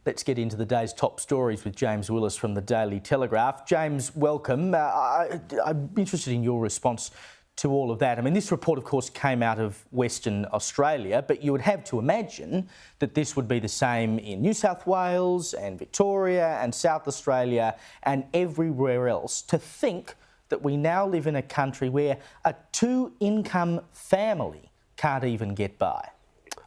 Let's get into the day's top stories with James Willis from the Daily Telegraph. James, welcome. I'm interested in your response to all of that. I mean, this report, of course, came out of Western Australia, but you would have to imagine that this would be the same in New South Wales and Victoria and South Australia and everywhere else. To think that we now live in a country where a two-income family can't even get by.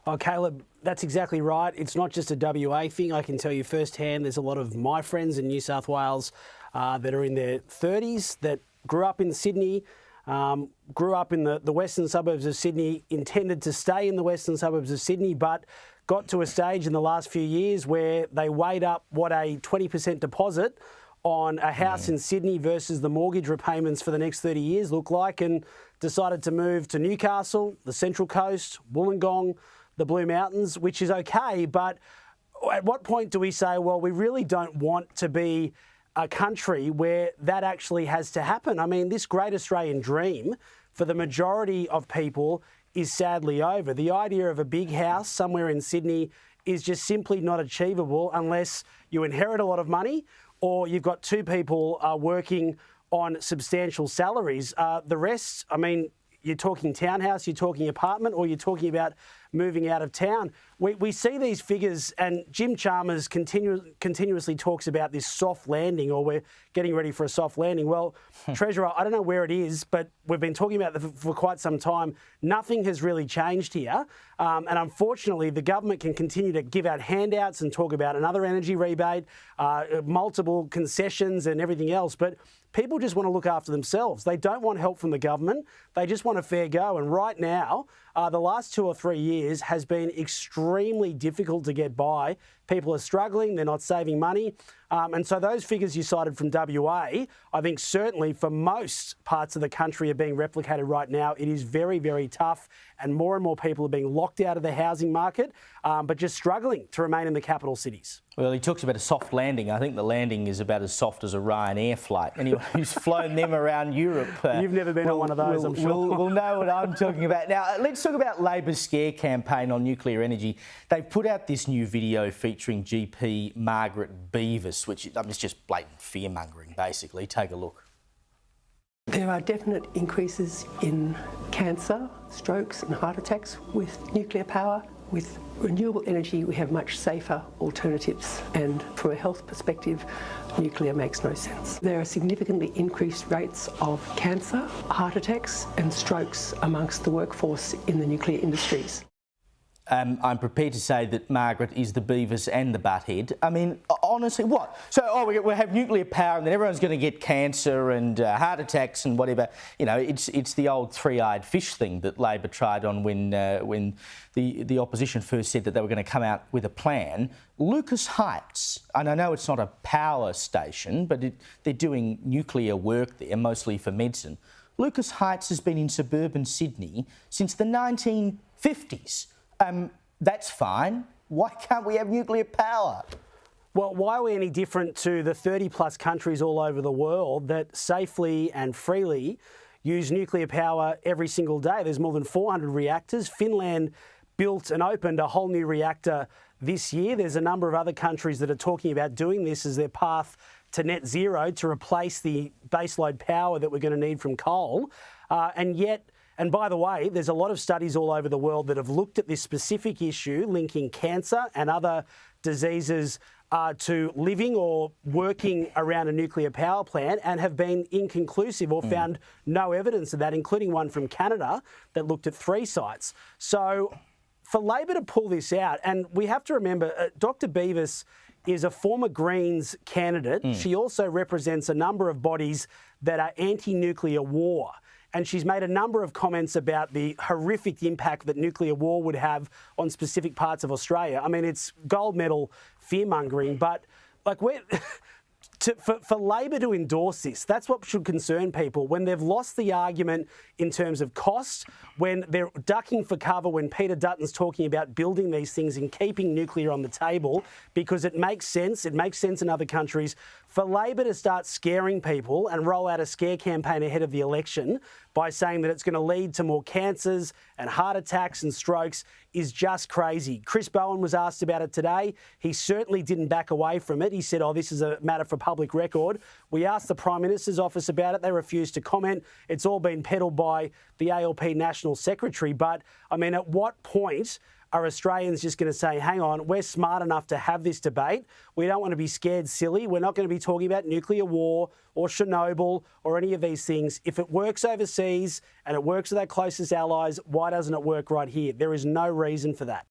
Oh, Caleb, that's exactly right. It's not just a WA thing. I can tell you firsthand, there's a lot of my friends in New South Wales that are in their 30s that grew up in Sydney, grew up in the western suburbs of Sydney, intended to stay in the western suburbs of Sydney, but got to a stage in the last few years where they weighed up what a 20% deposit on a house in Sydney versus the mortgage repayments for the next 30 years look like, and decided to move to Newcastle, the Central Coast, Wollongong, the Blue Mountains, which is okay, but at what point do we say, well, we really don't want to be a country where that actually has to happen? I mean, this great Australian dream for the majority of people is sadly over. The idea of a big house somewhere in Sydney is just simply not achievable unless you inherit a lot of money or you've got two people working on substantial salaries. The rest, I mean, you're talking townhouse, you're talking apartment, or you're talking about moving out of town. We see these figures, and Jim Chalmers continuously talks about this soft landing, or we're getting ready for a soft landing. Well, Treasurer, I don't know where it is, but we've been talking about that for quite some time. Nothing has really changed here. And unfortunately, the government can continue to give out handouts and talk about another energy rebate, multiple concessions and everything else. But people just want to look after themselves. They don't want help from the government. They just want a fair go. And right now, the last 2 or 3 years has been extremely difficult to get by. People are struggling. They're not saving money. And so those figures you cited from WA, I think certainly for most parts of the country are being replicated right now. It is very, very tough, and more people are being locked out of the housing market, but just struggling to remain in the capital cities. Well, he talks about a soft landing. I think the landing is about as soft as a Ryanair flight. Anyone who's flown them around Europe... You've never been on one of those, I'm sure. We'll know what I'm talking about. Now, let's talk about Labor's scare campaign on nuclear energy. They've put out this new video featuring GP Margaret Beavis, which is just blatant fear-mongering, basically. Take a look. There are definite increases in cancer, strokes and heart attacks with nuclear power. With renewable energy, we have much safer alternatives, and from a health perspective, nuclear makes no sense. There are significantly increased rates of cancer, heart attacks and strokes amongst the workforce in the nuclear industries. I'm prepared to say that Margaret is the Beavis and the butthead. I mean, honestly, what? So, we'll have nuclear power and then everyone's going to get cancer and heart attacks and whatever. You know, it's the old three-eyed fish thing that Labor tried on when the opposition first said that they were going to come out with a plan. Lucas Heights, and I know it's not a power station, but they're doing nuclear work there, mostly for medicine. Lucas Heights has been in suburban Sydney since the 1950s. That's fine. Why can't we have nuclear power? Well, why are we any different to the 30-plus countries all over the world that safely and freely use nuclear power every single day? There's more than 400 reactors. Finland built and opened a whole new reactor this year. There's a number of other countries that are talking about doing this as their path to net zero to replace the baseload power that we're going to need from coal. And by the way, there's a lot of studies all over the world that have looked at this specific issue, linking cancer and other diseases to living or working around a nuclear power plant, and have been inconclusive or found no evidence of that, including one from Canada that looked at 3 sites. So for Labor to pull this out, and we have to remember, Dr Beavis is a former Greens candidate. She also represents a number of bodies that are anti-nuclear war. And she's made a number of comments about the horrific impact that nuclear war would have on specific parts of Australia. I mean, it's gold medal fear-mongering, but like for Labor to endorse this, that's what should concern people. When they've lost the argument in terms of cost, when they're ducking for cover, when Peter Dutton's talking about building these things and keeping nuclear on the table because it makes sense in other countries, for Labor to start scaring people and roll out a scare campaign ahead of the election by saying that it's going to lead to more cancers and heart attacks and strokes is just crazy. Chris Bowen was asked about it today. He certainly didn't back away from it. He said, oh, this is a matter for public record. We asked the Prime Minister's office about it. They refused to comment. It's all been peddled by the ALP National Secretary. But, I mean, at what point are Australians just going to say, hang on, we're smart enough to have this debate. We don't want to be scared silly. We're not going to be talking about nuclear war or Chernobyl or any of these things. If it works overseas and it works with our closest allies, why doesn't it work right here? There is no reason for that.